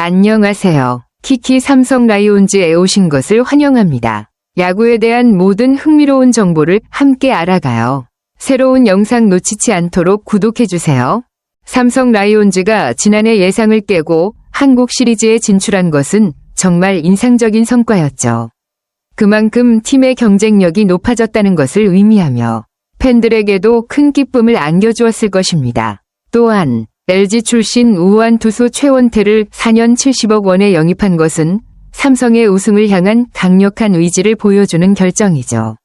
안녕하세요. 키키 삼성 라이온즈에 오신 것을 환영합니다. 야구에 대한 모든 흥미로운 정보를 함께 알아가요. 새로운 영상 놓치지 않도록 구독해주세요. 삼성 라이온즈가 지난해 예상을 깨고 한국 시리즈에 진출한 것은 정말 인상적인 성과였죠. 그만큼 팀의 경쟁력이 높아졌다는 것을 의미하며 팬들에게도 큰 기쁨을 안겨주었을 것입니다. 또한 LG 출신 우완 투수 최원태를 4년 70억 원에 영입한 것은 삼성의 우승을 향한 강력한 의지를 보여주는 결정이죠.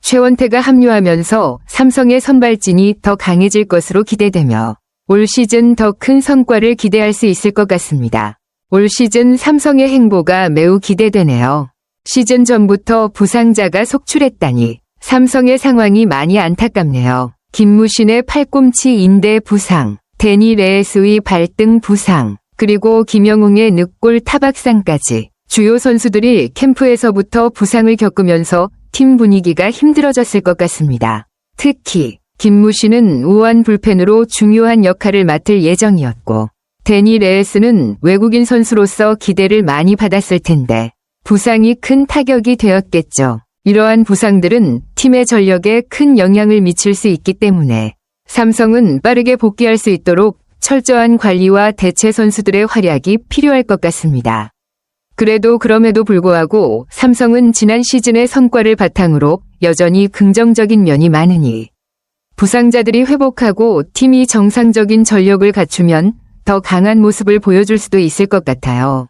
최원태가 합류하면서 삼성의 선발진이 더 강해질 것으로 기대되며 올 시즌 더 큰 성과를 기대할 수 있을 것 같습니다. 올 시즌 삼성의 행보가 매우 기대되네요. 시즌 전부터 부상자가 속출했다니 삼성의 상황이 많이 안타깝네요. 김무신의 팔꿈치 인대 부상, 데니 레에스의 발등 부상, 그리고 김영웅의 늑골 타박상까지 주요 선수들이 캠프에서부터 부상을 겪으면서 팀 분위기가 힘들어졌을 것 같습니다. 특히 김무신은 우완 불펜으로 중요한 역할을 맡을 예정이었고 데니 레에스는 외국인 선수로서 기대를 많이 받았을 텐데 부상이 큰 타격이 되었겠죠. 이러한 부상들은 팀의 전력에 큰 영향을 미칠 수 있기 때문에 삼성은 빠르게 복귀할 수 있도록 철저한 관리와 대체 선수들의 활약이 필요할 것 같습니다. 그럼에도 불구하고 삼성은 지난 시즌의 성과를 바탕으로 여전히 긍정적인 면이 많으니 부상자들이 회복하고 팀이 정상적인 전력을 갖추면 더 강한 모습을 보여줄 수도 있을 것 같아요.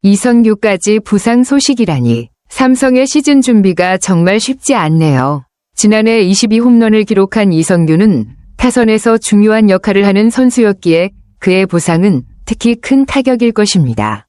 이성규까지 부상 소식이라니 삼성의 시즌 준비가 정말 쉽지 않네요. 지난해 22홈런을 기록한 이성규는 타선에서 중요한 역할을 하는 선수였기에 그의 부상은 특히 큰 타격일 것입니다.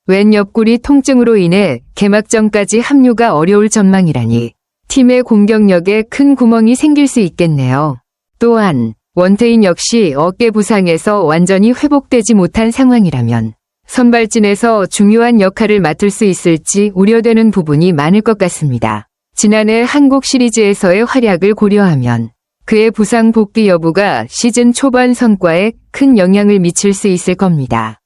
왼 옆구리 통증으로 인해 개막전까지 합류가 어려울 전망이라니 팀의 공격력에 큰 구멍이 생길 수 있겠네요. 또한 원태인 역시 어깨 부상에서 완전히 회복되지 못한 상황이라면 선발진에서 중요한 역할을 맡을 수 있을지 우려되는 부분이 많을 것 같습니다. 지난해 한국 시리즈에서의 활약을 고려하면 그의 부상 복귀 여부가 시즌 초반 성과에 큰 영향을 미칠 수 있을 겁니다.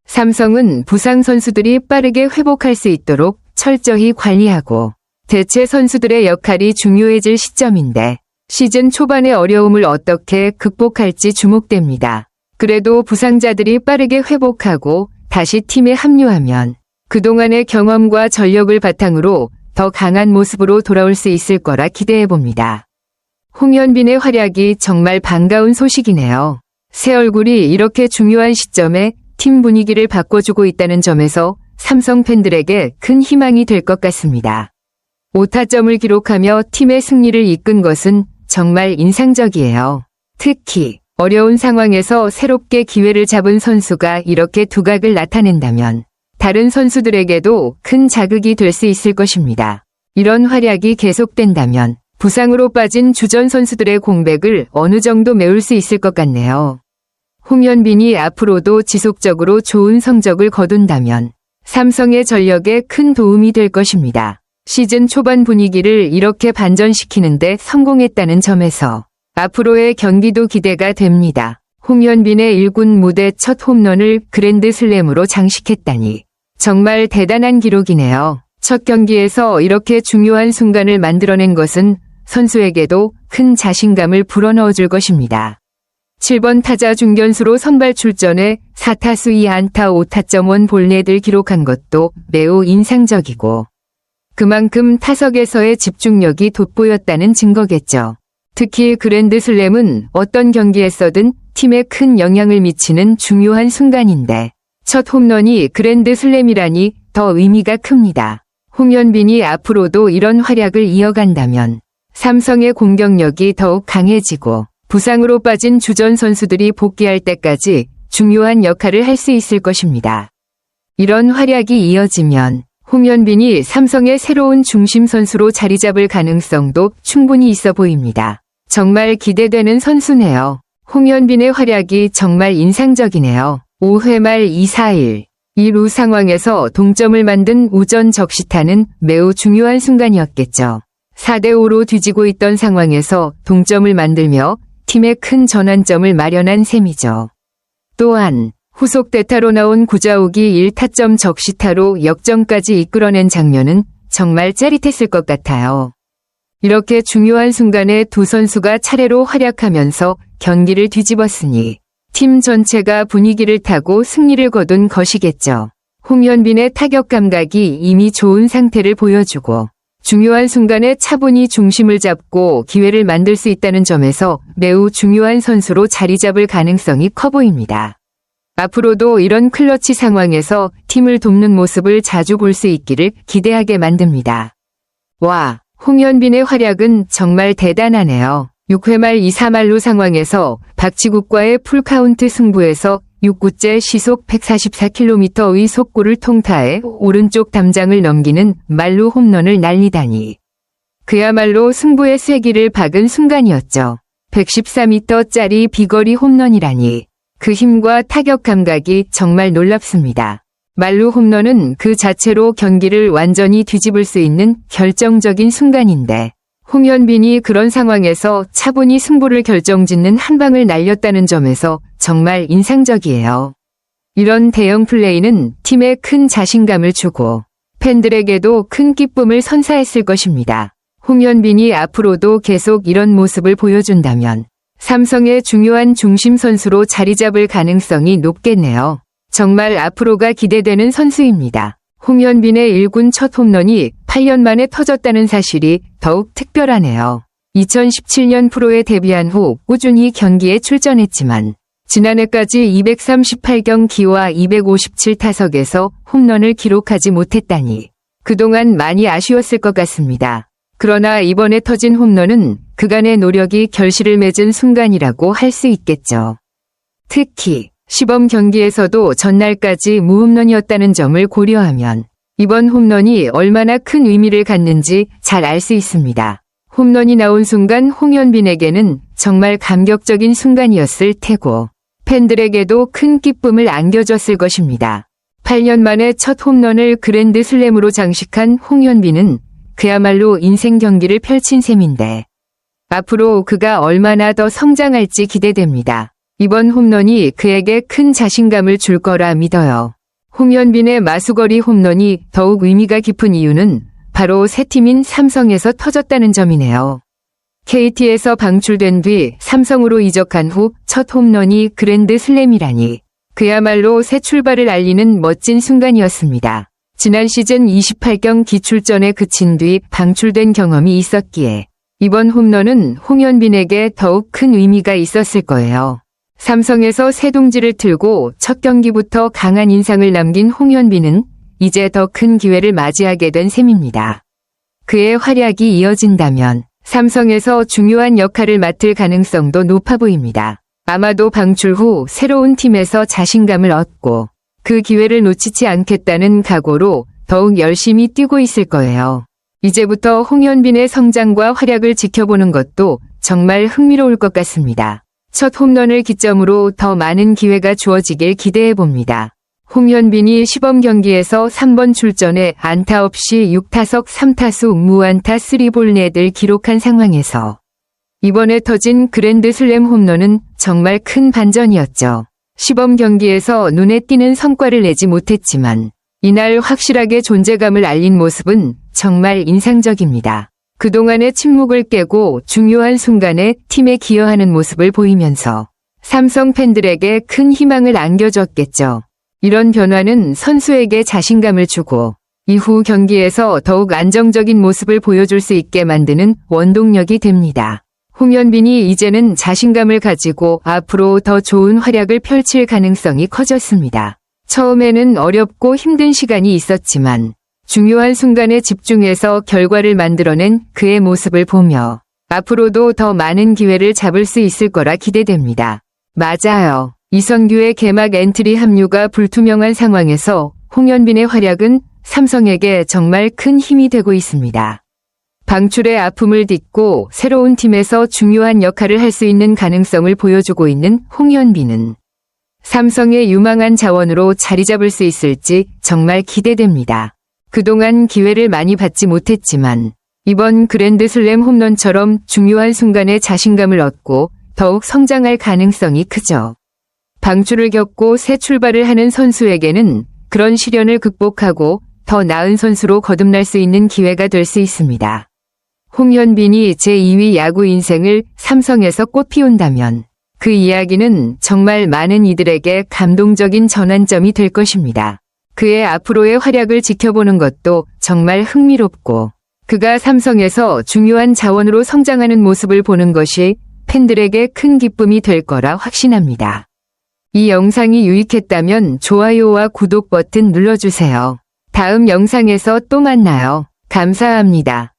삼성은 부상 선수들이 빠르게 회복할 수 있도록 철저히 관리하고 대체 선수들의 역할이 중요해질 시점인데 시즌 초반의 어려움을 어떻게 극복할지 주목됩니다. 그래도 부상자들이 빠르게 회복하고 다시 팀에 합류하면 그동안의 경험과 전력을 바탕으로 더 강한 모습으로 돌아올 수 있을 거라 기대해봅니다. 홍현빈의 활약이 정말 반가운 소식이네요. 새 얼굴이 이렇게 중요한 시점에 팀 분위기를 바꿔주고 있다는 점에서 삼성 팬들에게 큰 희망이 될 것 같습니다. 5타점을 기록하며 팀의 승리를 이끈 것은 정말 인상적이에요. 특히 어려운 상황에서 새롭게 기회를 잡은 선수가 이렇게 두각을 나타낸다면 다른 선수들에게도 큰 자극이 될 수 있을 것입니다. 이런 활약이 계속된다면 부상으로 빠진 주전 선수들의 공백을 어느 정도 메울 수 있을 것 같네요. 홍현빈이 앞으로도 지속적으로 좋은 성적을 거둔다면 삼성의 전력에 큰 도움이 될 것입니다. 시즌 초반 분위기를 이렇게 반전시키는데 성공했다는 점에서 앞으로의 경기도 기대가 됩니다. 홍현빈의 1군 무대 첫 홈런을 그랜드슬램으로 장식했다니 정말 대단한 기록이네요. 첫 경기에서 이렇게 중요한 순간을 만들어낸 것은 선수에게도 큰 자신감을 불어넣어줄 것입니다. 7번 타자 중견수로 선발 출전해 4타수 2안타 5타점 1볼넷을 기록한 것도 매우 인상적이고 그만큼 타석에서의 집중력이 돋보였다는 증거겠죠. 특히 그랜드슬램은 어떤 경기에서든 팀에 큰 영향을 미치는 중요한 순간인데 첫 홈런이 그랜드슬램이라니 더 의미가 큽니다. 홍현빈이 앞으로도 이런 활약을 이어간다면 삼성의 공격력이 더욱 강해지고 부상으로 빠진 주전 선수들이 복귀할 때까지 중요한 역할을 할 수 있을 것입니다. 이런 활약이 이어지면 홍현빈이 삼성의 새로운 중심 선수로 자리 잡을 가능성도 충분히 있어 보입니다. 정말 기대되는 선수네요. 홍현빈의 활약이 정말 인상적이네요. 5회 말 2-4-1. 2루 상황에서 동점을 만든 우전 적시타는 매우 중요한 순간이었겠죠. 4대5로 뒤지고 있던 상황에서 동점을 만들며 팀에 큰 전환점을 마련한 셈이죠. 또한 후속 대타로 나온 구자욱이 1타점 적시타로 역전까지 이끌어낸 장면은 정말 짜릿했을 것 같아요. 이렇게 중요한 순간에 두 선수가 차례로 활약하면서 경기를 뒤집었으니 팀 전체가 분위기를 타고 승리를 거둔 것이겠죠. 홍현빈의 타격 감각이 이미 좋은 상태를 보여주고 중요한 순간에 차분히 중심을 잡고 기회를 만들 수 있다는 점에서 매우 중요한 선수로 자리 잡을 가능성이 커 보입니다. 앞으로도 이런 클러치 상황에서 팀을 돕는 모습을 자주 볼 수 있기를 기대하게 만듭니다. 와, 홍현빈의 활약은 정말 대단하네요. 6회 말 2-3할루 상황에서 박지국과의 풀카운트 승부에서 6구째 시속 144km의 속구를 통타해 오른쪽 담장을 넘기는 말루 홈런을 날리다니. 그야말로 승부의 쐐기를 박은 순간이었죠. 114m짜리 비거리 홈런이라니. 그 힘과 타격 감각이 정말 놀랍습니다. 말루 홈런은 그 자체로 경기를 완전히 뒤집을 수 있는 결정적인 순간인데 홍현빈이 그런 상황에서 차분히 승부를 결정짓는 한 방을 날렸다는 점에서 정말 인상적이에요. 이런 대형 플레이는 팀에 큰 자신감을 주고 팬들에게도 큰 기쁨을 선사했을 것입니다. 홍현빈이 앞으로도 계속 이런 모습을 보여준다면 삼성의 중요한 중심 선수로 자리 잡을 가능성이 높겠네요. 정말 앞으로가 기대되는 선수입니다. 홍현빈의 1군 첫 홈런이 8년 만에 터졌다는 사실이 더욱 특별하네요. 2017년 프로에 데뷔한 후 꾸준히 경기에 출전했지만 지난해까지 238경기와 257타석에서 홈런을 기록하지 못했다니 그동안 많이 아쉬웠을 것 같습니다. 그러나 이번에 터진 홈런은 그간의 노력이 결실을 맺은 순간이라고 할 수 있겠죠. 특히 시범 경기에서도 전날까지 무홈런이었다는 점을 고려하면 이번 홈런이 얼마나 큰 의미를 갖는지 잘 알 수 있습니다. 홈런이 나온 순간 홍현빈에게는 정말 감격적인 순간이었을 테고 팬들에게도 큰 기쁨을 안겨줬을 것입니다. 8년 만에 첫 홈런을 그랜드 슬램으로 장식한 홍현빈은 그야말로 인생 경기를 펼친 셈인데 앞으로 그가 얼마나 더 성장할지 기대됩니다. 이번 홈런이 그에게 큰 자신감을 줄 거라 믿어요. 홍현빈의 마수거리 홈런이 더욱 의미가 깊은 이유는 바로 새 팀인 삼성에서 터졌다는 점이네요. KT에서 방출된 뒤 삼성으로 이적한 후 첫 홈런이 그랜드 슬램이라니 그야말로 새 출발을 알리는 멋진 순간이었습니다. 지난 시즌 28경기 출전에 그친 뒤 방출된 경험이 있었기에 이번 홈런은 홍현빈에게 더욱 큰 의미가 있었을 거예요. 삼성에서 새 동지를 틀고 첫 경기부터 강한 인상을 남긴 홍현빈은 이제 더 큰 기회를 맞이하게 된 셈입니다. 그의 활약이 이어진다면 삼성에서 중요한 역할을 맡을 가능성도 높아 보입니다. 아마도 방출 후 새로운 팀에서 자신감을 얻고 그 기회를 놓치지 않겠다는 각오로 더욱 열심히 뛰고 있을 거예요. 이제부터 홍현빈의 성장과 활약을 지켜보는 것도 정말 흥미로울 것 같습니다. 첫 홈런을 기점으로 더 많은 기회가 주어지길 기대해 봅니다. 홍현빈이 시범 경기에서 3번 출전에 안타 없이 6타석 3타수 무안타 3볼 넷을 기록한 상황에서 이번에 터진 그랜드 슬램 홈런은 정말 큰 반전이었죠. 시범 경기에서 눈에 띄는 성과를 내지 못했지만 이날 확실하게 존재감을 알린 모습은 정말 인상적입니다. 그동안의 침묵을 깨고 중요한 순간에 팀에 기여하는 모습을 보이면서 삼성 팬들에게 큰 희망을 안겨줬겠죠. 이런 변화는 선수에게 자신감을 주고 이후 경기에서 더욱 안정적인 모습을 보여줄 수 있게 만드는 원동력이 됩니다. 홍현빈이 이제는 자신감을 가지고 앞으로 더 좋은 활약을 펼칠 가능성이 커졌습니다. 처음에는 어렵고 힘든 시간이 있었지만 중요한 순간에 집중해서 결과를 만들어낸 그의 모습을 보며 앞으로도 더 많은 기회를 잡을 수 있을 거라 기대됩니다. 맞아요. 이선규의 개막 엔트리 합류가 불투명한 상황에서 홍현빈의 활약은 삼성에게 정말 큰 힘이 되고 있습니다. 방출의 아픔을 딛고 새로운 팀에서 중요한 역할을 할 수 있는 가능성을 보여주고 있는 홍현빈은 삼성의 유망한 자원으로 자리 잡을 수 있을지 정말 기대됩니다. 그동안 기회를 많이 받지 못했지만 이번 그랜드슬램 홈런처럼 중요한 순간에 자신감을 얻고 더욱 성장할 가능성이 크죠. 방출을 겪고 새 출발을 하는 선수에게는 그런 시련을 극복하고 더 나은 선수로 거듭날 수 있는 기회가 될 수 있습니다. 홍현빈이 제2위 야구 인생을 삼성에서 꽃피운다면 그 이야기는 정말 많은 이들에게 감동적인 전환점이 될 것입니다. 그의 앞으로의 활약을 지켜보는 것도 정말 흥미롭고 그가 삼성에서 중요한 자원으로 성장하는 모습을 보는 것이 팬들에게 큰 기쁨이 될 거라 확신합니다. 이 영상이 유익했다면 좋아요와 구독 버튼 눌러주세요. 다음 영상에서 또 만나요. 감사합니다.